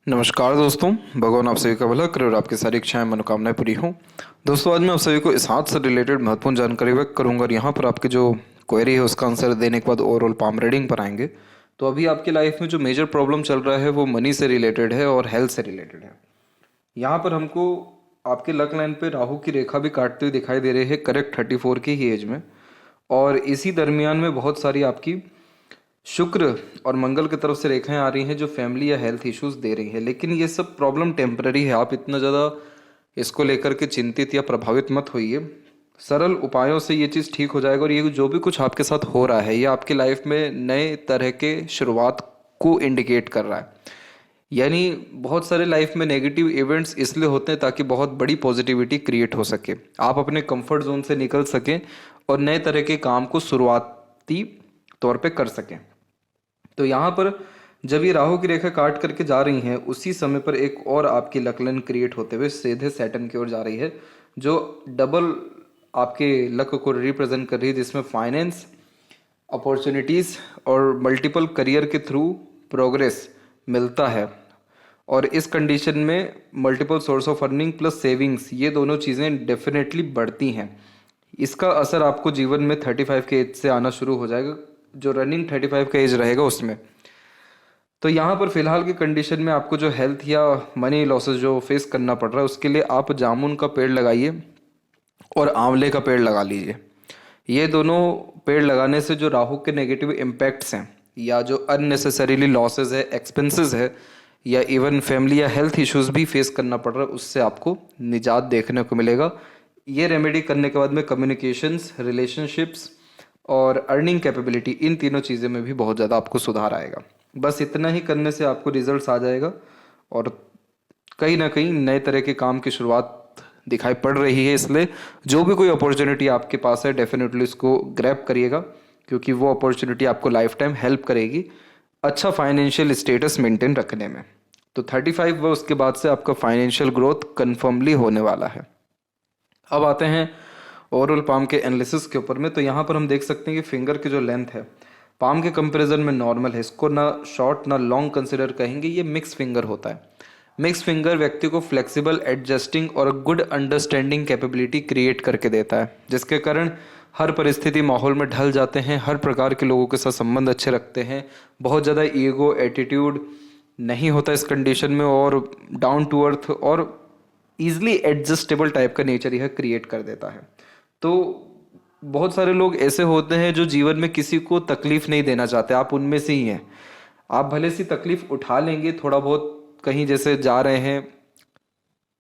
नमस्कार दोस्तों, भगवान आप सभी का भला करे और आपकी सारी इच्छाएं मनोकामनाएं पूरी हों। दोस्तों, आज मैं आप सभी को इस हाथ से रिलेटेड महत्वपूर्ण जानकारी व्यक्त करूंगा और यहाँ पर आपकी जो क्वेरी है उसका आंसर देने के बाद ओवरऑल पाम रीडिंग पर आएंगे। तो अभी आपकी लाइफ में जो मेजर प्रॉब्लम चल रहा है वो मनी से रिलेटेड है और हेल्थ से रिलेटेड है। यहाँ पर हमको आपके लक लाइन पे राहु की रेखा भी काटते हुए दिखाई दे रही है करेक्ट 34 की ही एज में। और इसी दरमियान में बहुत सारी आपकी शुक्र और मंगल की तरफ से रेखाएं आ रही हैं जो फैमिली या हेल्थ इश्यूज दे रही हैं। लेकिन ये सब प्रॉब्लम टेम्पररी है, आप इतना ज़्यादा इसको लेकर के चिंतित या प्रभावित मत होइए। सरल उपायों से ये चीज़ ठीक हो जाएगा और ये जो भी कुछ आपके साथ हो रहा है ये आपकी लाइफ में नए तरह के शुरुआत को इंडिकेट कर रहा है। यानी बहुत सारे लाइफ में नेगेटिव इवेंट्स इसलिए होते हैं ताकि बहुत बड़ी पॉजिटिविटी क्रिएट हो सके, आप अपने कंफर्ट जोन से निकल सकें और नए तरह के काम को शुरुआती तौर पे कर सकें। तो यहाँ पर जब ये राहु की रेखा काट करके जा रही हैं उसी समय पर एक और आपकी लकलन क्रिएट होते हुए सीधे सैटर्न की ओर जा रही है जो डबल आपके लक को रिप्रेजेंट कर रही है, जिसमें फाइनेंस अपॉर्चुनिटीज़ और मल्टीपल करियर के थ्रू प्रोग्रेस मिलता है। और इस कंडीशन में multiple source of earning plus savings ये दोनों चीज़ें डेफिनेटली बढ़ती हैं। इसका असर आपको जीवन में 35 के एज से आना शुरू हो जाएगा, जो रनिंग 35 का एज रहेगा उसमें। तो यहाँ पर फिलहाल की कंडीशन में आपको जो हेल्थ या मनी लॉसेस जो फेस करना पड़ रहा है उसके लिए आप जामुन का पेड़ लगाइए और आंवले का पेड़ लगा लीजिए। ये दोनों पेड़ लगाने से जो राहु के नेगेटिव इम्पैक्ट्स हैं या जो अननेसेसरीली लॉसेस है, एक्सपेंसेस है या इवन फैमिली या हेल्थ इश्यूज भी फेस करना पड़ रहा है उससे आपको निजात देखने को मिलेगा। ये रेमेडी करने के बाद में कम्युनिकेशंस, रिलेशनशिप्स और अर्निंग कैपेबिलिटी, इन तीनों चीज़ें में भी बहुत ज़्यादा आपको सुधार आएगा। बस इतना ही करने से आपको रिजल्ट्स आ जाएगा और कहीं ना कहीं नए तरह के काम की शुरुआत दिखाई पड़ रही है। इसलिए जो भी कोई अपॉर्चुनिटी आपके पास है डेफिनेटली उसको ग्रैब करिएगा, क्योंकि वो अपॉर्चुनिटी आपको लाइफ टाइम हेल्प करेगी अच्छा फाइनेंशियल स्टेटस मेंटेन रखने में। तो 35 व उसके बाद से आपका फाइनेंशियल ग्रोथ कन्फर्मली होने वाला है। अब आते हैं ओवरऑल पाम के एनालिसिस के ऊपर में। तो यहाँ पर हम देख सकते हैं कि फिंगर की जो लेंथ है पाम के कंपैरिजन में नॉर्मल है, इसको ना शॉर्ट ना लॉन्ग कंसिडर कहेंगे, ये मिक्स फिंगर होता है। मिक्स फिंगर व्यक्ति को फ्लेक्सिबल, एडजस्टिंग और गुड अंडरस्टैंडिंग कैपेबिलिटी क्रिएट करके देता है, जिसके कारण हर परिस्थिति माहौल में ढल जाते हैं, हर प्रकार के लोगों के साथ संबंध अच्छे रखते हैं, बहुत ज़्यादा ईगो एटीट्यूड नहीं होता इस कंडीशन में और डाउन टू अर्थ और ईजिली एडजस्टेबल टाइप का नेचर यह क्रिएट कर देता है। तो बहुत सारे लोग ऐसे होते हैं जो जीवन में किसी को तकलीफ नहीं देना चाहते, आप उनमें से ही हैं। आप भले सी तकलीफ उठा लेंगे थोड़ा बहुत, कहीं जैसे जा रहे हैं,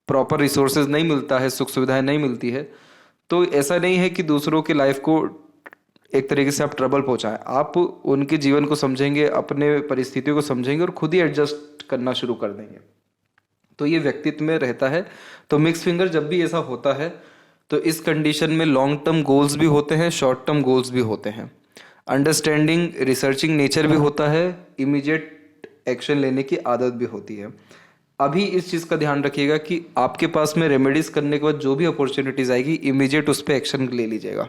प्रॉपर रिसोर्सेज नहीं मिलता है, सुख सुविधाएं नहीं मिलती है, तो ऐसा नहीं है कि दूसरों की लाइफ को एक तरीके से आप ट्रबल पहुंचाएं। आप उनके जीवन को समझेंगे, अपने परिस्थितियों को समझेंगे और खुद ही एडजस्ट करना शुरू कर देंगे। तो ये व्यक्तित्व में रहता है। तो मिक्स फिंगर जब भी ऐसा होता है तो इस कंडीशन में लॉन्ग टर्म गोल्स भी होते हैं, शॉर्ट टर्म गोल्स भी होते हैं, अंडरस्टैंडिंग रिसर्चिंग नेचर भी होता है, इमीडिएट एक्शन लेने की आदत भी होती है। अभी इस चीज़ का ध्यान रखिएगा कि आपके पास में रेमेडीज करने के बाद जो भी अपॉर्चुनिटीज आएगी इमीडिएट उस पर एक्शन ले लीजिएगा।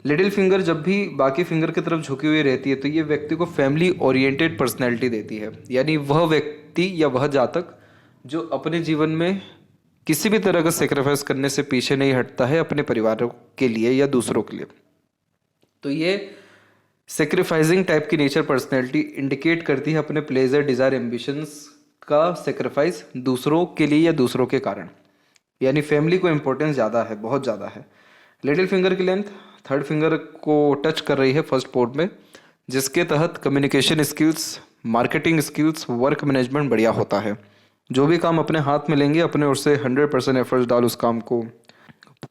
लिटिल फिंगर जब भी बाकी फिंगर की तरफ झुकी हुई रहती है तो ये व्यक्ति को फैमिली ओरिएंटेड पर्सनैलिटी देती है, यानी वह व्यक्ति या वह जातक जो अपने जीवन में किसी भी तरह का सेक्रीफाइस करने से पीछे नहीं हटता है अपने परिवारों के लिए या दूसरों के लिए। तो ये सेक्रीफाइसिंग टाइप की नेचर पर्सनैलिटी इंडिकेट करती है अपने प्लेजर, डिजायर, एम्बिशंस का सेक्रीफाइस दूसरों के लिए या दूसरों के कारण, यानी फैमिली को इंपॉर्टेंस ज़्यादा है, बहुत ज़्यादा है। लिटिल फिंगर की लेंथ थर्ड फिंगर को टच कर रही है फर्स्ट पोर्ट में, जिसके तहत communication skills, marketing skills, work management बढ़िया होता है। जो भी काम अपने हाथ में लेंगे अपने ओर से 100% एफर्ट्स डाल उस काम को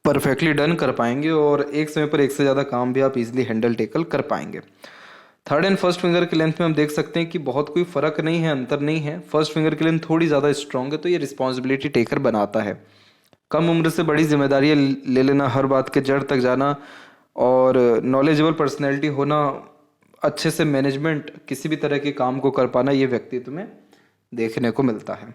परफेक्टली डन कर पाएंगे और एक समय पर एक से ज़्यादा काम भी आप इजीली हैंडल टेकल कर पाएंगे। थर्ड एंड फर्स्ट फिंगर की लेंथ में हम देख सकते हैं कि बहुत कोई फर्क नहीं है, अंतर नहीं है। फर्स्ट फिंगर की लेंथ थोड़ी ज़्यादा स्ट्रांग है, तो ये रिस्पॉन्सिबिलिटी टेकर बनाता है। कम उम्र से बड़ी जिम्मेदारियाँ ले लेना, हर बात के जड़ तक जाना और नॉलेजेबल पर्सनैलिटी होना, अच्छे से मैनेजमेंट, किसी भी तरह के काम को कर पाना, ये व्यक्तित्व में देखने को मिलता है।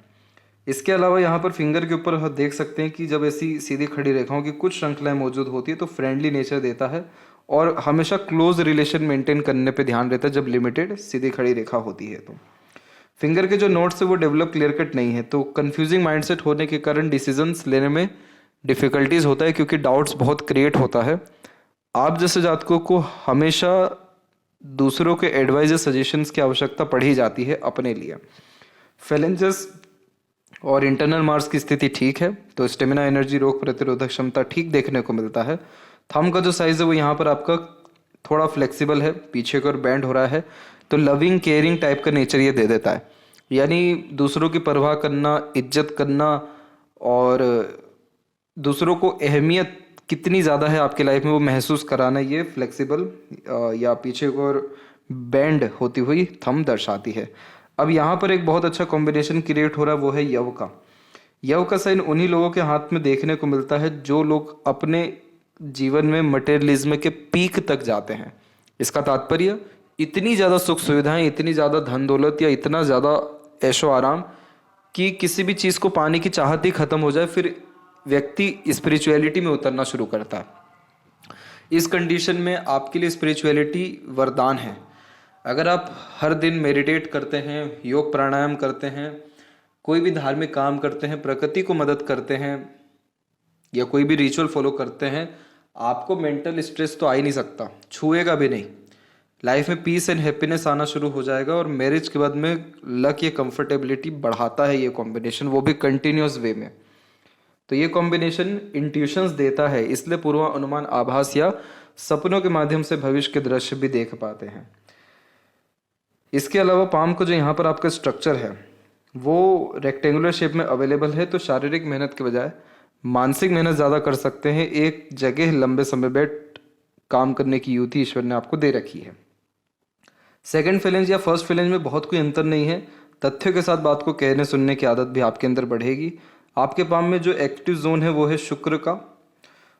इसके अलावा यहाँ पर फिंगर के ऊपर हम देख सकते हैं कि जब ऐसी सीधी खड़ी रेखाओं की कुछ श्रृंखलाएं मौजूद होती है तो फ्रेंडली नेचर देता है और हमेशा क्लोज रिलेशन मेंटेन करने पे ध्यान रहता है जब लिमिटेड सीधी खड़ी रेखा होती है। तो फिंगर के जो नोट्स है वो डेवलप क्लियर कट नहीं है, तो कंफ्यूजिंग माइंडसेट होने के कारण डिसीजंस लेने में डिफिकल्टीज होता है, क्योंकि डाउट्स बहुत क्रिएट होता है। आप जैसे जातकों को हमेशा दूसरों के एडवाइस या सजेशंस की आवश्यकता पड़ी जाती है अपने लिए। फैलेंजस और इंटरनल मार्स की स्थिति ठीक है, तो स्टेमिना, एनर्जी, रोग प्रतिरोधक क्षमता ठीक देखने को मिलता है। थंब का जो साइज है वो यहाँ पर आपका थोड़ा फ्लेक्सिबल है, पीछे की ओर बैंड हो रहा है, तो लविंग केयरिंग टाइप का नेचर ये दे देता है। यानी दूसरों की परवाह करना, इज्जत करना और दूसरों को अहमियत कितनी ज़्यादा है आपकी लाइफ में वो महसूस कराना, ये फ्लेक्सिबल या पीछे की ओर बैंड होती हुई थंब दर्शाती है। अब यहाँ पर एक बहुत अच्छा कॉम्बिनेशन क्रिएट हो रहा है, वो है यव का। यव का साइन उन्हीं लोगों के हाथ में देखने को मिलता है जो लोग अपने जीवन में मटेरियलिज्म के पीक तक जाते हैं। इसका तात्पर्य इतनी ज़्यादा सुख सुविधाएं, इतनी ज़्यादा धन दौलत या इतना ज़्यादा ऐशो आराम कि किसी भी चीज़ को पाने की चाहत ही खत्म हो जाए, फिर व्यक्ति स्पिरिचुअलिटी में उतरना शुरू करता है। इस कंडीशन में आपके लिए स्पिरिचुअलिटी वरदान है। अगर आप हर दिन मेडिटेट करते हैं, योग प्राणायाम करते हैं, कोई भी धार्मिक काम करते हैं, प्रकृति को मदद करते हैं या कोई भी रिचुअल फॉलो करते हैं, आपको मेंटल स्ट्रेस तो आ ही नहीं सकता, छुएगा भी नहीं। लाइफ में पीस एंड हैप्पीनेस आना शुरू हो जाएगा और मैरिज के बाद में लक या कंफर्टेबिलिटी बढ़ाता है ये कॉम्बिनेशन, वो भी कंटिन्यूस वे में। तो ये कॉम्बिनेशन इंट्यूशंस देता है, इसलिए पूर्वानुमान, आभास या सपनों के माध्यम से भविष्य के दृश्य भी देख पाते हैं। इसके अलावा पाम को जो यहाँ पर आपका स्ट्रक्चर है वो रेक्टेंगुलर शेप में अवेलेबल है, तो शारीरिक मेहनत के बजाय मानसिक मेहनत ज़्यादा कर सकते हैं। एक जगह लंबे समय बैठ काम करने की युति ईश्वर ने आपको दे रखी है। सेकंड फैलेंज या फर्स्ट फैलेंज में बहुत कोई अंतर नहीं है। तथ्यों के साथ बात को कहने सुनने की आदत भी आपके अंदर बढ़ेगी। आपके पाम में जो एक्टिव जोन है वो है शुक्र का,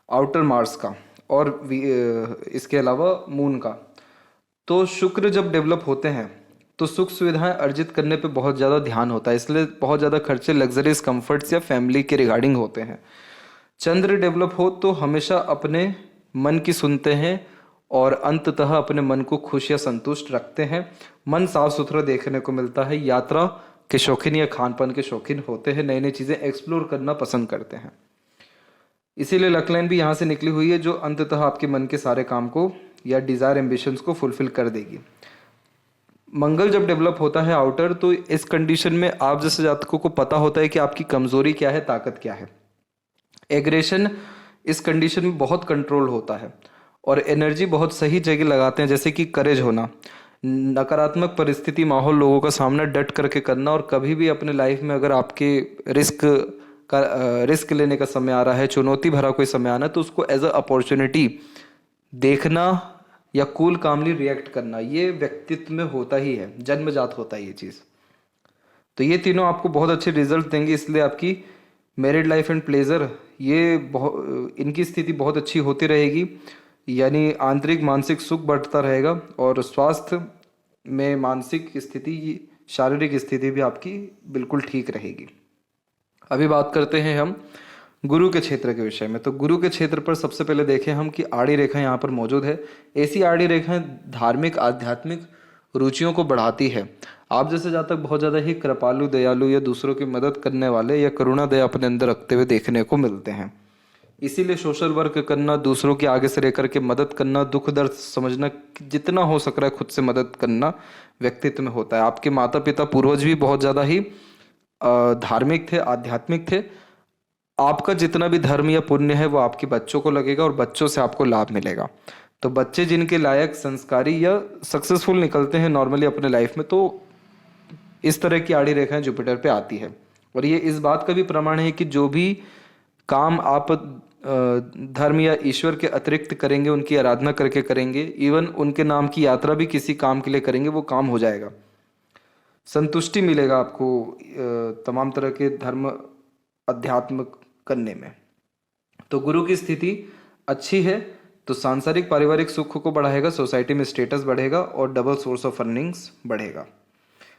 आउटर मार्स का और इसके अलावा मून का। तो शुक्र जब डेवलप होते हैं तो सुख सुविधाएं अर्जित करने पे बहुत ज़्यादा ध्यान होता है, इसलिए बहुत ज़्यादा खर्चे लग्जरीज कंफर्ट्स या फैमिली के रिगार्डिंग होते हैं। चंद्र डेवलप हो तो हमेशा अपने मन की सुनते हैं और अंततः अपने मन को खुश या संतुष्ट रखते हैं। मन साफ सुथरा देखने को मिलता है, यात्रा के शौकीन या खान पान के शौकीन होते हैं, नई नई चीज़ें एक्सप्लोर करना पसंद करते हैं। इसीलिए लक लाइन भी यहाँ से निकली हुई है जो अंततः आपके मन के सारे काम को या डिज़ायर एम्बिशंस को फुलफिल कर देगी। मंगल जब डेवलप होता है आउटर, तो इस कंडीशन में आप जैसे जातकों को पता होता है कि आपकी कमजोरी क्या है, ताकत क्या है। एग्रेशन इस कंडीशन में बहुत कंट्रोल होता है और एनर्जी बहुत सही जगह लगाते हैं, जैसे कि करेज होना, नकारात्मक परिस्थिति माहौल लोगों का सामना डट करके करना। और कभी भी अपने लाइफ में अगर आपके रिस्क लेने का समय आ रहा है, चुनौती भरा कोई समय आना है, तो उसको एज अ अपॉर्चुनिटी देखना या कूल कामली रिएक्ट करना, ये व्यक्तित्व में होता ही है, जन्मजात होता है ये चीज़। तो ये तीनों आपको बहुत अच्छे रिजल्ट देंगे, इसलिए आपकी मैरिड लाइफ एंड प्लेजर ये इनकी स्थिति बहुत अच्छी होती रहेगी, यानी आंतरिक मानसिक सुख बढ़ता रहेगा और स्वास्थ्य में मानसिक स्थिति, शारीरिक स्थिति भी आपकी बिल्कुल ठीक रहेगी। अभी बात करते हैं हम गुरु के क्षेत्र के विषय में। तो गुरु के क्षेत्र पर सबसे पहले देखें हम कि आड़ी रेखा यहाँ पर मौजूद है। ऐसी आड़ी रेखाएं धार्मिक आध्यात्मिक रुचियों को बढ़ाती है। आप जैसे जातक बहुत ज़्यादा ही कृपालु, दयालु या दूसरों की मदद करने वाले या करुणा दया अपने अंदर रखते हुए देखने को मिलते हैं। इसीलिए सोशल वर्क करना, दूसरों के आगे से रह करके मदद करना, दुख दर्द समझना, जितना हो सक रहा है खुद से मदद करना व्यक्तित्व में होता है। आपके माता पिता पूर्वज भी बहुत ज़्यादा ही धार्मिक थे, आध्यात्मिक थे। आपका जितना भी धर्म या पुण्य है वो आपके बच्चों को लगेगा और बच्चों से आपको लाभ मिलेगा। तो बच्चे जिनके लायक, संस्कारी या सक्सेसफुल निकलते हैं नॉर्मली अपने लाइफ में, तो इस तरह की आड़ी रेखाएं जुपिटर पे आती है। और ये इस बात का भी प्रमाण है कि जो भी काम आप धर्म या ईश्वर के अतिरिक्त करेंगे, उनकी आराधना करके करेंगे, इवन उनके नाम की यात्रा भी किसी काम के लिए करेंगे, वो काम हो जाएगा। संतुष्टि मिलेगा आपको तमाम तरह के धर्म अध्यात्म करने में। तो गुरु की स्थिति अच्छी है तो सांसारिक पारिवारिक सुख को बढ़ाएगा, सोसाइटी में स्टेटस बढ़ेगा और डबल सोर्स ऑफ अर्निंग्स बढ़ेगा।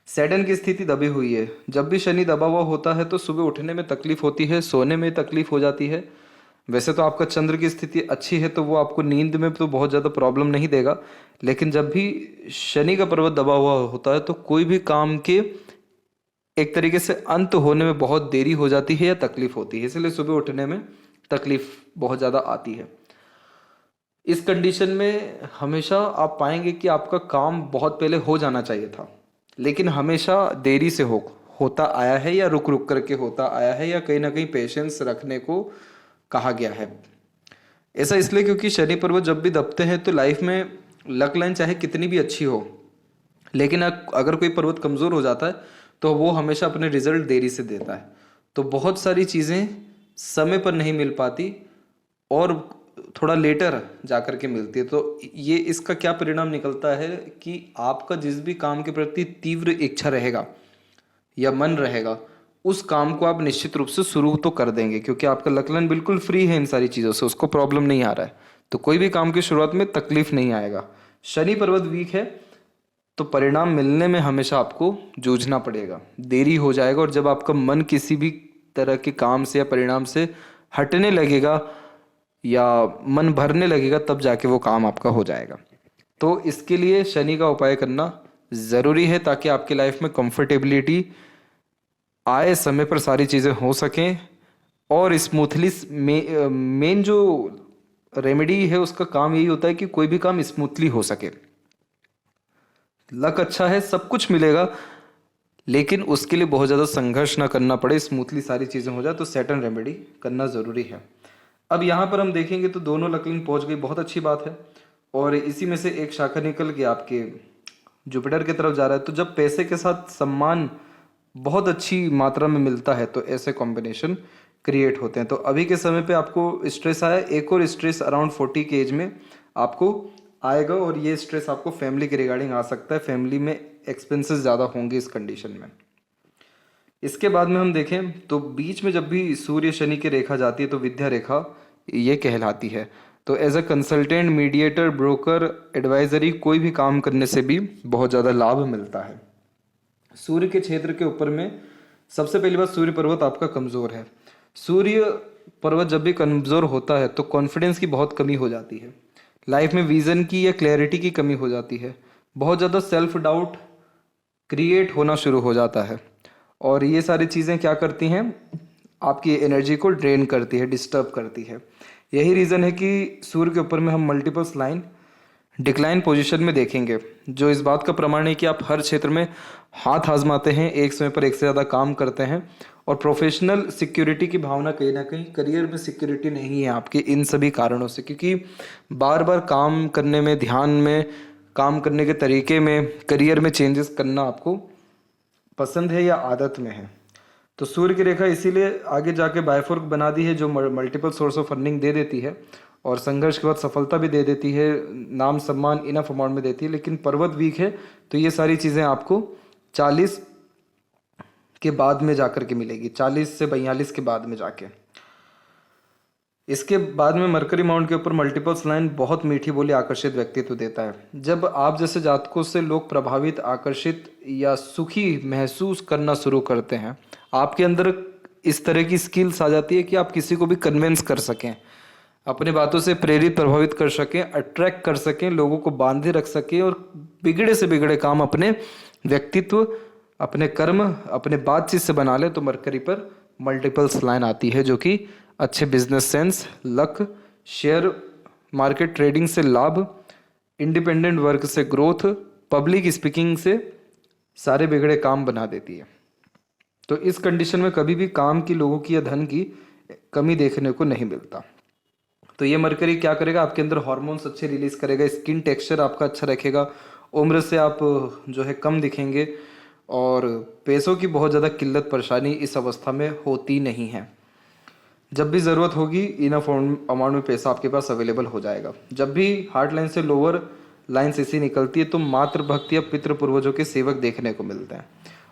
सैटर्न की स्थिति दबी हुई है। जब भी शनि दबा हुआ होता है तो सुबह उठने में तकलीफ होती है, सोने में तकलीफ हो जाती है। वैसे तो आपका चंद्र की स्थिति अच्छी है तो वो आपको नींद में तो बहुत ज़्यादा प्रॉब्लम नहीं देगा, लेकिन जब भी शनि का पर्वत दबा हुआ होता है तो कोई भी काम के एक तरीके से अंत होने में बहुत देरी हो जाती है या तकलीफ होती है, इसलिए सुबह उठने में तकलीफ बहुत ज़्यादा आती है। इस कंडीशन में हमेशा आप पाएंगे कि आपका काम बहुत पहले हो जाना चाहिए था, लेकिन हमेशा देरी से होता आया है, या रुक रुक करके होता आया है, या कहीं ना कहीं पेशेंस रखने को कहा गया है। ऐसा इसलिए क्योंकि शनि पर्वत जब भी दबते हैं तो लाइफ में लक लाइन चाहे कितनी भी अच्छी हो, लेकिन अगर कोई पर्वत कमज़ोर हो जाता है तो वो हमेशा अपने रिजल्ट देरी से देता है। तो बहुत सारी चीज़ें समय पर नहीं मिल पाती और थोड़ा लेटर जा कर के मिलती है। तो ये इसका क्या परिणाम निकलता है कि आपका जिस भी काम के प्रति तीव्र इच्छा रहेगा या मन रहेगा, उस काम को आप निश्चित रूप से शुरू तो कर देंगे, क्योंकि आपका लक लाइन बिल्कुल फ्री है इन सारी चीज़ों से, उसको प्रॉब्लम नहीं आ रहा है, तो कोई भी काम की शुरुआत में तकलीफ नहीं आएगा। शनि पर्वत वीक है तो परिणाम मिलने में हमेशा आपको जूझना पड़ेगा, देरी हो जाएगा, और जब आपका मन किसी भी तरह के काम से या परिणाम से हटने लगेगा या मन भरने लगेगा, तब जाके वो काम आपका हो जाएगा। तो इसके लिए शनि का उपाय करना ज़रूरी है, ताकि आपकी लाइफ में कंफर्टेबिलिटी आए, समय पर सारी चीज़ें हो सकें, और स्मूथली मेन जो रेमेडी है उसका काम यही होता है कि कोई भी काम स्मूथली हो सके। लक अच्छा है, सब कुछ मिलेगा, लेकिन उसके लिए बहुत ज़्यादा संघर्ष ना करना पड़े, स्मूथली सारी चीज़ें हो जाए, तो सेटन रेमेडी करना ज़रूरी है। अब यहाँ पर हम देखेंगे तो दोनों लक लाइन पहुँच गई, बहुत अच्छी बात है, और इसी में से एक शाखा निकल के आपके जुपिटर की तरफ जा रहा है। तो जब पैसे के साथ सम्मान बहुत अच्छी मात्रा में मिलता है तो ऐसे कॉम्बिनेशन क्रिएट होते हैं। तो अभी के समय पे आपको स्ट्रेस आया, एक और स्ट्रेस अराउंड 40 के एज में आपको आएगा, और ये स्ट्रेस आपको फैमिली के रिगार्डिंग आ सकता है, फैमिली में एक्सपेंसेस ज़्यादा होंगे इस कंडीशन में। इसके बाद में हम देखें तो बीच में जब भी सूर्य शनि की रेखा जाती है तो विद्या रेखा ये कहलाती है। तो as a consultant, mediator, broker, advisory, कोई भी काम करने से भी बहुत ज़्यादा लाभ मिलता है। सूर्य के क्षेत्र के ऊपर में सबसे पहली बात, सूर्य पर्वत आपका कमज़ोर है। सूर्य पर्वत जब भी कमज़ोर होता है तो कॉन्फिडेंस की बहुत कमी हो जाती है, लाइफ में विज़न की या क्लैरिटी की कमी हो जाती है, बहुत ज़्यादा सेल्फ डाउट क्रिएट होना शुरू हो जाता है, और ये सारी चीज़ें क्या करती हैं, आपकी एनर्जी को ड्रेन करती है, डिस्टर्ब करती है। यही रीज़न है कि सूर्य के ऊपर में हम मल्टीपल्स लाइन डिक्लाइन पोजीशन में देखेंगे, जो इस बात का प्रमाण है कि आप हर क्षेत्र में हाथ आजमाते हैं, एक समय पर एक से ज़्यादा काम करते हैं, और प्रोफेशनल सिक्योरिटी की भावना कहीं ना कहीं, करियर में सिक्योरिटी नहीं है आपकी इन सभी कारणों से, क्योंकि बार बार काम करने में, ध्यान में, काम करने के तरीके में, करियर में चेंजेस करना आपको पसंद है या आदत में है। तो सूर्य की रेखा इसीलिए आगे जाके बायफोर्क बना दी है, जो मल्टीपल सोर्स ऑफ अर्निंग दे देती है और संघर्ष के बाद सफलता भी दे देती है, नाम सम्मान इनफ अमाउंट में देती है। लेकिन पर्वत वीक है तो ये सारी चीज़ें आपको 40 के बाद में जाकर के मिलेगी, 40 से 42 के बाद में जाके। इसके बाद में मरकरी माउंट के ऊपर मल्टीपल्स लाइन बहुत मीठी बोली आकर्षित व्यक्तित्व देता है। जब आप जैसे जातकों से लोग प्रभावित, आकर्षित या सुखी महसूस करना शुरू करते हैं, आपके अंदर इस तरह की स्किल्स आ जाती है कि आप किसी को भी कन्विंस कर सकें, अपने बातों से प्रेरित, प्रभावित कर सकें, अट्रैक्ट कर सकें, लोगों को बांधे रख सकें, और बिगड़े से बिगड़े काम अपने व्यक्तित्व, अपने कर्म, अपने बातचीत से बना ले। तो मरकरी पर मल्टीपल्स लाइन आती है, जो कि अच्छे business sense, luck, share market trading से लाभ, इंडिपेंडेंट वर्क से ग्रोथ, पब्लिक स्पीकिंग से सारे बिगड़े काम बना देती है। तो इस कंडीशन में कभी भी काम की, लोगों की या धन की कमी देखने को नहीं मिलता। तो ये मरकरी क्या करेगा, आपके अंदर हार्मोन्स अच्छे रिलीज करेगा, स्किन टेक्सचर आपका अच्छा रखेगा, उम्र से आप जो है कम दिखेंगे, और पैसों की बहुत ज़्यादा किल्लत परेशानी इस अवस्था में होती नहीं है। जब भी ज़रूरत होगी इनफ अमाउंट में पैसा आपके पास अवेलेबल हो जाएगा। जब भी हार्ट लाइन से लोअर लाइन ऐसी निकलती है तो मातृ भक्ति या पितृ पूर्वजों के सेवक देखने को मिलते हैं।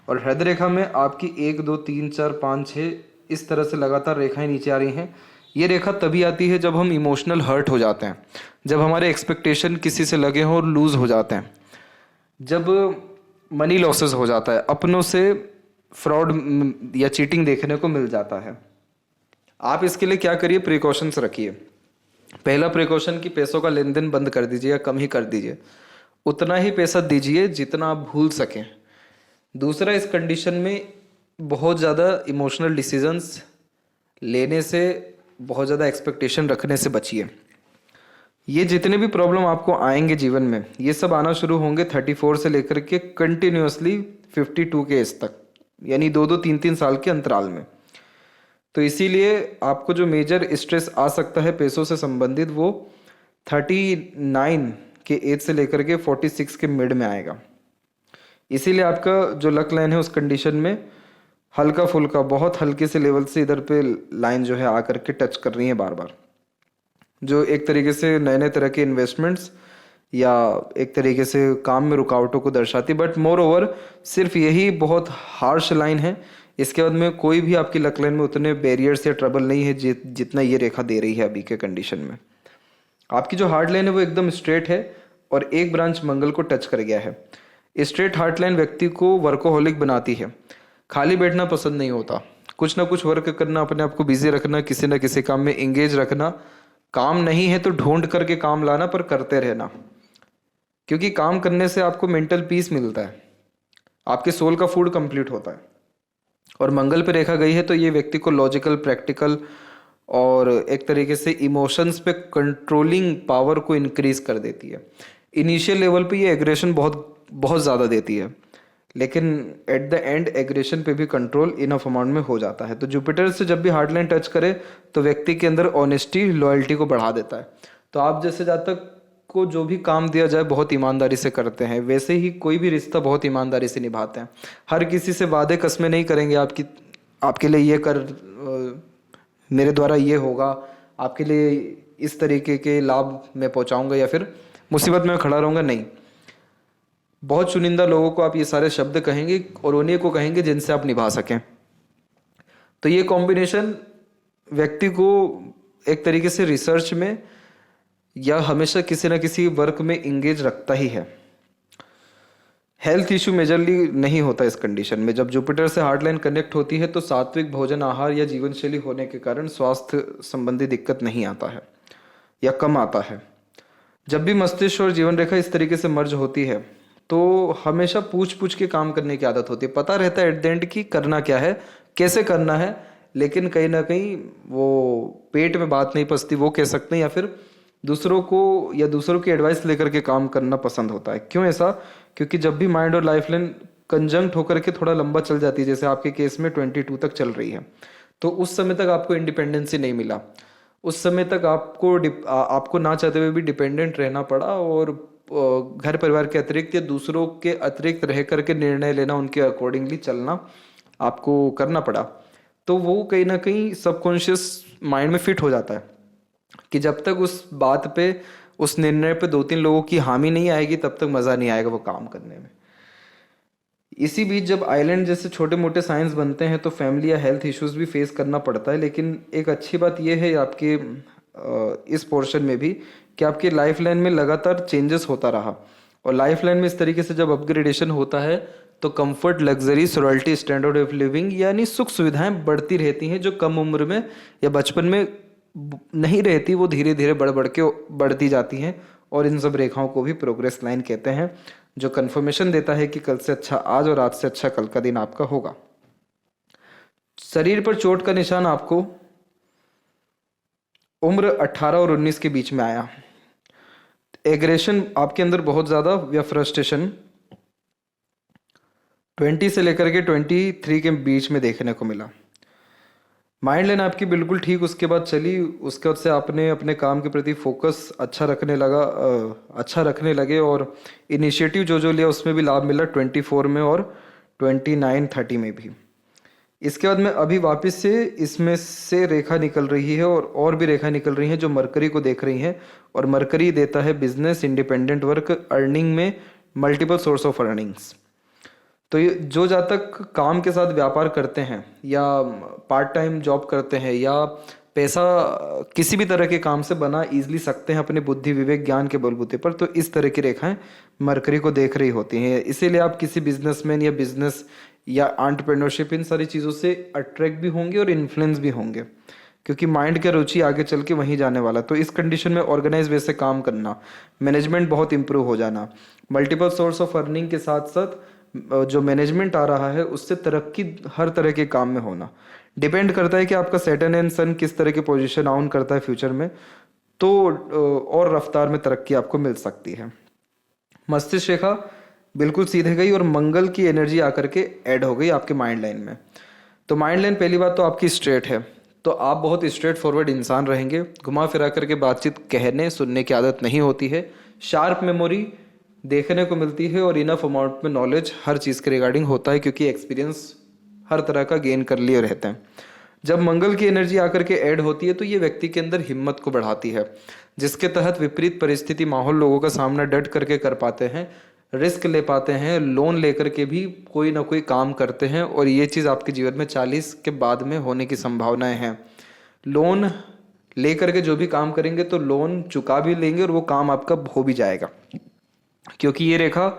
और हृदय रेखा में आपकी 1 2 3 4 5 6 इस तरह से लगातार रेखाएं नीचे आ रही हैं। ये रेखा तभी आती है जब हम इमोशनल हर्ट हो जाते हैं, जब हमारे एक्सपेक्टेशन किसी से लगे हों और लूज हो जाते हैं, जब मनी लॉसेस हो जाता है, अपनों से फ्रॉड या चीटिंग देखने को मिल जाता है। आप इसके लिए क्या करिए, प्रिकॉशंस रखिए। पहला प्रिकॉशन कि पैसों का लेन देन बंद कर दीजिए या कम ही कर दीजिए, उतना ही पैसा दीजिए जितना आप भूल सकें। दूसरा, इस कंडीशन में बहुत ज़्यादा इमोशनल डिसीजंस लेने से, बहुत ज़्यादा एक्सपेक्टेशन रखने से बचिए। ये जितने भी प्रॉब्लम आपको आएंगे जीवन में, ये सब आना शुरू होंगे 34 से लेकर के कंटिन्यूसली 52 के एज तक, यानी 2-2 3-3 साल के अंतराल में। तो इसीलिए आपको जो मेजर स्ट्रेस आ सकता है पैसों से संबंधित, वो 39 के एज से लेकर के 46 के मिड में आएगा। इसीलिए आपका जो लक लाइन है उस कंडीशन में हल्का फुल्का, बहुत हल्के से लेवल से इधर पे लाइन जो है आकर के टच कर रही है बार बार, जो एक तरीके से नए नए तरह के इन्वेस्टमेंट्स या एक तरीके से काम में रुकावटों को दर्शाती। बट मोर ओवर सिर्फ यही बहुत हार्श लाइन है, इसके बाद में कोई भी आपकी लक लाइन में उतने बैरियर्स या ट्रबल नहीं है जितना ये रेखा दे रही है अभी के कंडीशन में। आपकी जो हार्ड लाइन है वो एकदम स्ट्रेट है और एक ब्रांच मंगल को टच कर गया है। स्ट्रेट हार्ड लाइन व्यक्ति को वर्कोहोलिक बनाती है, खाली बैठना पसंद नहीं होता, कुछ ना कुछ वर्क करना, अपने आप को बिजी रखना, किसी ना किसी काम में इंगेज रखना। काम नहीं है तो ढूंढ करके काम लाना, पर करते रहना, क्योंकि काम करने से आपको मेंटल पीस मिलता है, आपके सोल का फूड कंप्लीट होता है। और मंगल पे रेखा गई है तो ये व्यक्ति को लॉजिकल, प्रैक्टिकल और एक तरीके से इमोशंस पे कंट्रोलिंग पावर को इंक्रीज कर देती है। इनिशियल लेवल पे ये एग्रेशन बहुत बहुत ज़्यादा देती है, लेकिन एट द एंड एग्रेशन पे भी कंट्रोल इनफ अमाउंट में हो जाता है। तो जुपिटर से जब भी हार्ड लाइन टच करे तो व्यक्ति के अंदर ऑनेस्टी, लॉयल्टी को बढ़ा देता है। तो आप जैसे जातक को जो भी काम दिया जाए बहुत ईमानदारी से करते हैं, वैसे ही कोई भी रिश्ता बहुत ईमानदारी से निभाते हैं। हर किसी से वादे कस्में नहीं करेंगे, आपके लिए ये कर, मेरे द्वारा ये होगा, आपके लिए इस तरीके के लाभ मैं पहुंचाऊंगा या फिर मुसीबत में खड़ा रहूंगा, नहीं। बहुत चुनिंदा लोगों को आप ये सारे शब्द कहेंगे और उन्हीं को कहेंगे जिनसे आप निभा सकें। तो ये कॉम्बिनेशन व्यक्ति को एक तरीके से रिसर्च में या हमेशा किसी ना किसी वर्क में इंगेज रखता ही है। हेल्थ इश्यू मेजरली नहीं होता इस कंडीशन में। जब जुपिटर से हार्ड लाइन कनेक्ट होती है तो सात्विक भोजन, आहार या जीवन शैली होने के कारण स्वास्थ्य संबंधी दिक्कत नहीं आता है या कम आता है। जब भी मस्तिष्क और जीवन रेखा इस तरीके से मर्ज होती है तो हमेशा पूछ पूछ के काम करने की आदत होती है। पता रहता है एट द एंड की करना क्या है, कैसे करना है, लेकिन कहीं ना कहीं वो पेट में बात नहीं पचती, वो कह सकते हैं, या फिर दूसरों को या दूसरों की एडवाइस लेकर के काम करना पसंद होता है। क्यों ऐसा? क्योंकि जब भी माइंड और लाइफ लाइन कंजंक्ट होकर के थोड़ा लंबा चल जाती है, जैसे आपके केस में 22 तक चल रही है, तो उस समय तक आपको इंडिपेंडेंसी नहीं मिला। उस समय तक आपको ना चाहते हुए भी डिपेंडेंट रहना पड़ा और घर परिवार के अतिरिक्त या दूसरों के अतिरिक्त रह करके निर्णय लेना, उनके अकॉर्डिंगली चलना आपको करना पड़ा। तो वो कहीं ना कहीं सबकॉन्शियस माइंड में फिट हो जाता है कि जब तक उस बात पे, उस निर्णय पे 2-3 लोगों की हामी नहीं आएगी तब तक मज़ा नहीं आएगा वो काम करने में। इसी बीच जब आइलैंड जैसे छोटे मोटे साइंस बनते हैं तो फैमिली या हेल्थ इश्यूज भी फेस करना पड़ता है। लेकिन एक अच्छी बात यह है आपके इस पोर्शन में भी कि आपकी लाइफ लाइन में लगातार चेंजेस होता रहा, और लाइफ लाइन में इस तरीके से जब अपग्रेडेशन होता है तो कंफर्ट, लग्जरी, सॉलिटी, स्टैंडर्ड ऑफ लिविंग यानी सुख सुविधाएं बढ़ती रहती हैं, जो कम उम्र में या बचपन में नहीं रहती, वो धीरे धीरे बढ़ के बढ़ती जाती हैं। और इन सब रेखाओं को भी प्रोग्रेस लाइन कहते हैं, जो कन्फर्मेशन देता है कि कल से अच्छा आज और आज से अच्छा कल का दिन आपका होगा। शरीर पर चोट का निशान आपको उम्र 18 और 19 के बीच में आया। एग्रेशन आपके अंदर बहुत ज्यादा या फ्रस्ट्रेशन 20 से लेकर के 23 के बीच में देखने को मिला। माइंड लाइन आपकी बिल्कुल ठीक उसके बाद चली। उसके बाद से आपने अपने काम के प्रति फोकस अच्छा रखने लगे और इनिशिएटिव जो लिया उसमें भी लाभ मिला 24 में और 29-30 में भी। इसके बाद में अभी वापस से इसमें से रेखा निकल रही है और भी रेखा निकल रही है जो मरकरी को देख रही हैं, और मरकरी देता है बिजनेस, इंडिपेंडेंट वर्क, अर्निंग में मल्टीपल सोर्स ऑफ अर्निंग्स। तो ये जो जातक काम के साथ व्यापार करते हैं या पार्ट टाइम जॉब करते हैं या पैसा किसी भी तरह के काम से बना ईजिली सकते हैं अपने बुद्धि, विवेक, ज्ञान के बलबूते पर, तो इस तरह की रेखाएं मरकरी को देख रही होती हैं। इसीलिए आप किसी बिजनेसमैन या बिजनेस या एंटरप्रेन्योरशिप इन सारी चीज़ों से अट्रैक्ट भी होंगे और इन्फ्लुएंस भी होंगे, क्योंकि माइंड का रुचि आगे चल के वहीं जाने वाला। तो इस कंडीशन में ऑर्गेनाइज वे से काम करना, मैनेजमेंट बहुत इंप्रूव हो जाना, मल्टीपल सोर्स ऑफ अर्निंग के साथ साथ जो मैनेजमेंट आ रहा है उससे तरक्की हर तरह के काम में होना डिपेंड करता है कि आपका सैटर्न एंड सन किस तरह की पोजीशन ऑन करता है फ्यूचर में, तो और रफ्तार में तरक्की आपको मिल सकती है। मस्तिष्क रेखा बिल्कुल सीधे गई और मंगल की एनर्जी आकर के ऐड हो गई आपके माइंड लाइन में। तो माइंड लाइन पहली बात तो आपकी स्ट्रेट है, तो आप बहुत स्ट्रेट फॉरवर्ड इंसान रहेंगे। घुमा फिरा करके बातचीत कहने सुनने की आदत नहीं होती है। शार्प मेमोरी देखने को मिलती है और इनफ अमाउंट में नॉलेज हर चीज़ के रिगार्डिंग होता है, क्योंकि एक्सपीरियंस हर तरह का गेन कर लिए रहते हैं। जब मंगल की एनर्जी आकर के ऐड होती है तो ये व्यक्ति के अंदर हिम्मत को बढ़ाती है, जिसके तहत विपरीत परिस्थिति माहौल लोगों का सामना डट करके कर पाते हैं, रिस्क ले पाते हैं, लोन लेकर के भी कोई ना कोई काम करते हैं। और ये चीज़ आपके जीवन में 40 के बाद में होने की संभावनाएं हैं। लोन लेकर के जो भी काम करेंगे तो लोन चुका भी लेंगे और वो काम आपका हो भी जाएगा, क्योंकि ये रेखा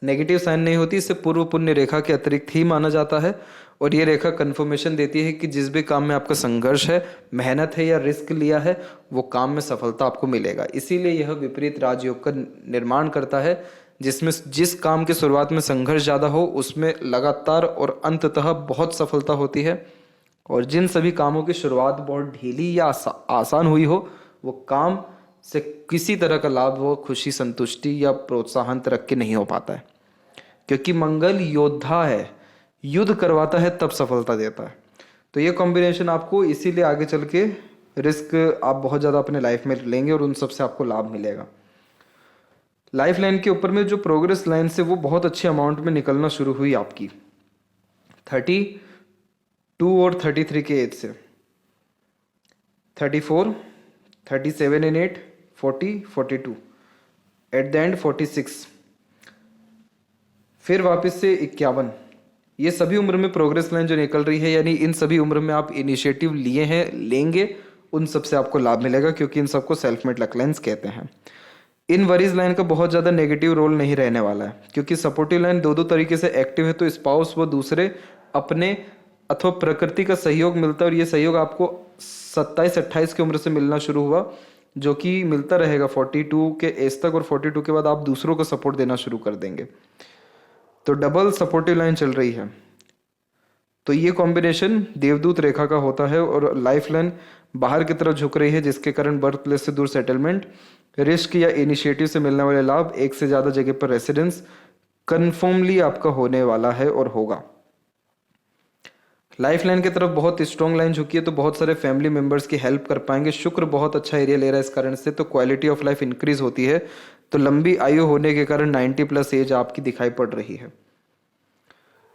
नेगेटिव साइन नहीं होती, इसे पूर्व पुण्य रेखा के अतिरिक्त ही माना जाता है। और ये रेखा कंफर्मेशन देती है कि जिस भी काम में आपका संघर्ष है, मेहनत है या रिस्क लिया है, वो काम में सफलता आपको मिलेगा। इसीलिए यह विपरीत राजयोग का निर्माण करता है, जिसमें जिस काम की शुरुआत में संघर्ष ज़्यादा हो उसमें लगातार और अंततः बहुत सफलता होती है, और जिन सभी कामों की शुरुआत बहुत ढीली या आसान हुई हो, वो काम से किसी तरह का लाभ व खुशी, संतुष्टि या प्रोत्साहन तरक्की के नहीं हो पाता है। क्योंकि मंगल योद्धा है, युद्ध करवाता है तब सफलता देता है। तो ये कॉम्बिनेशन आपको इसीलिए आगे चल के रिस्क आप बहुत ज़्यादा अपने लाइफ में लेंगे और उन सब से आपको लाभ मिलेगा। लाइफ लाइन के ऊपर में जो प्रोग्रेस लाइन से वो बहुत अच्छे अमाउंट में निकलना शुरू हुई आपकी 32 और 33 के एज से, 34, 37 इन 8, 40, 42, एट द एंड 46, फिर वापस से 51। ये सभी उम्र में प्रोग्रेस लाइन जो निकल रही है, यानी इन सभी उम्र में आप इनिशिएटिव लिए हैं, लेंगे, उन सब से आपको लाभ मिलेगा, क्योंकि इन सबको सेल्फ मेड लक लाइन्स कहते हैं। इन वरीज लाइन का बहुत ज़्यादा नेगेटिव रोल नहीं रहने वाला है, क्योंकि सपोर्टिव लाइन दो तरीके से एक्टिव है। तो स्पाउस व दूसरे अपने अथवा प्रकृति का सहयोग मिलता है, और ये सहयोग आपको 27-28 की उम्र से मिलना शुरू हुआ, जो कि मिलता रहेगा 42 के एज तक, और 42 के बाद आप दूसरों को सपोर्ट देना शुरू कर देंगे। तो डबल सपोर्टिव लाइन चल रही है। तो ये कॉम्बिनेशन देवदूत रेखा का होता है, और लाइफ लाइन बाहर की तरफ झुक रही है, जिसके कारण बर्थ प्लेस से दूर सेटलमेंट, रिस्क या इनिशिएटिव से मिलने वाले लाभ, एक से ज़्यादा जगह पर रेसिडेंस कन्फर्मली आपका होने वाला है और होगा। लाइफ लाइन की तरफ बहुत स्ट्रॉन्ग लाइन झुकी है, तो बहुत सारे फैमिली मेंबर्स की हेल्प कर पाएंगे। शुक्र बहुत अच्छा एरिया ले रहा है, इस कारण से तो क्वालिटी ऑफ लाइफ इंक्रीज होती है। तो लंबी आयु होने के कारण 90+ एज आपकी दिखाई पड़ रही है।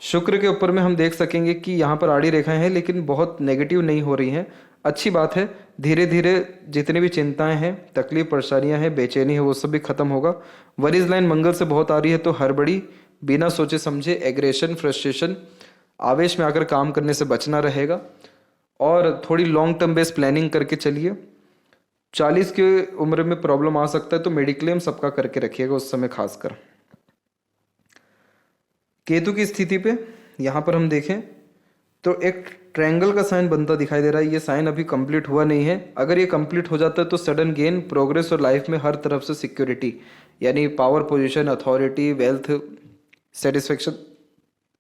शुक्र के ऊपर में हम देख सकेंगे कि यहाँ पर आड़ी रेखाएं हैं, लेकिन बहुत नेगेटिव नहीं हो रही हैं। अच्छी बात है, धीरे धीरे जितनी भी चिंताएं हैं, तकलीफ, परेशानियां हैं, बेचैनी है, वो सब भी खत्म होगा। वरीज लाइन मंगल से बहुत आ रही है, तो हड़बड़ी, बिना सोचे समझे एग्रेशन, फ्रस्ट्रेशन, आवेश में आकर काम करने से बचना रहेगा, और थोड़ी लॉन्ग टर्म बेस्ड प्लानिंग करके चलिए। 40 की उम्र में प्रॉब्लम आ सकता है, तो मेडिक्लेम सबका करके रखिएगा उस समय खासकर। केतु की स्थिति पे यहाँ पर हम देखें तो एक ट्रायंगल का साइन बनता दिखाई दे रहा है। ये साइन अभी कंप्लीट हुआ नहीं है। अगर ये कंप्लीट हो जाता है तो सडन गेन, प्रोग्रेस और लाइफ में हर तरफ से सिक्योरिटी, यानी power position, authority, wealth, satisfaction,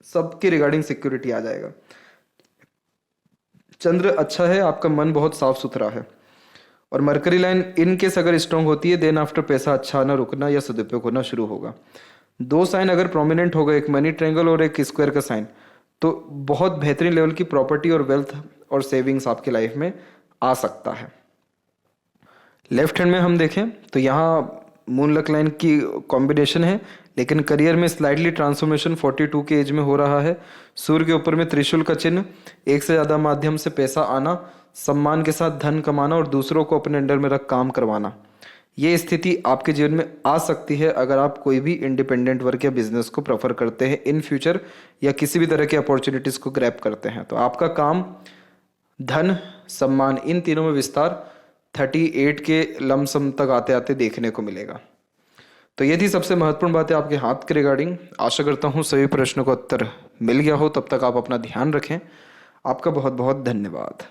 सबके रिगार्डिंग सिक्योरिटी आ जाएगा। चंद्र अच्छा है, आपका मन बहुत साफ सुथरा है, और मरकरी लाइन इन केस अगर स्ट्रांग होती है, देन आफ्टर पैसा अच्छा आना, रुकना या सदुपयोग होना शुरू होगा। 2 साइन अगर प्रोमिनेंट हो गए, एक मनी ट्रायंगल और एक स्क्वायर का साइन, तो बहुत बेहतरीन लेवल की प्रॉपर्टी और वेल्थ और सेविंग्स आपकी लाइफ में आ सकता है। लेफ्ट हैंड में हम देखें तो यहाँ मून लक लाइन की कॉम्बिनेशन है, लेकिन करियर में स्लाइडली ट्रांसफॉर्मेशन 42 के एज में हो रहा है। सूर्य के ऊपर में त्रिशूल का चिन्ह, एक से ज़्यादा माध्यम से पैसा आना, सम्मान के साथ धन कमाना और दूसरों को अपने अंडर में रख काम करवाना, ये स्थिति आपके जीवन में आ सकती है अगर आप कोई भी इंडिपेंडेंट वर्क या बिजनेस को प्रेफर करते हैं इन फ्यूचर, या किसी भी तरह की अपॉर्चुनिटीज़ को ग्रैब करते हैं। तो आपका काम, धन, सम्मान, इन तीनों में विस्तार 38 के लमसम तक आते आते देखने को मिलेगा। तो ये थी सबसे महत्वपूर्ण बातें आपके हाथ के रिगार्डिंग। आशा करता हूँ सभी प्रश्नों का उत्तर मिल गया हो। तब तक आप अपना ध्यान रखें। आपका बहुत बहुत धन्यवाद।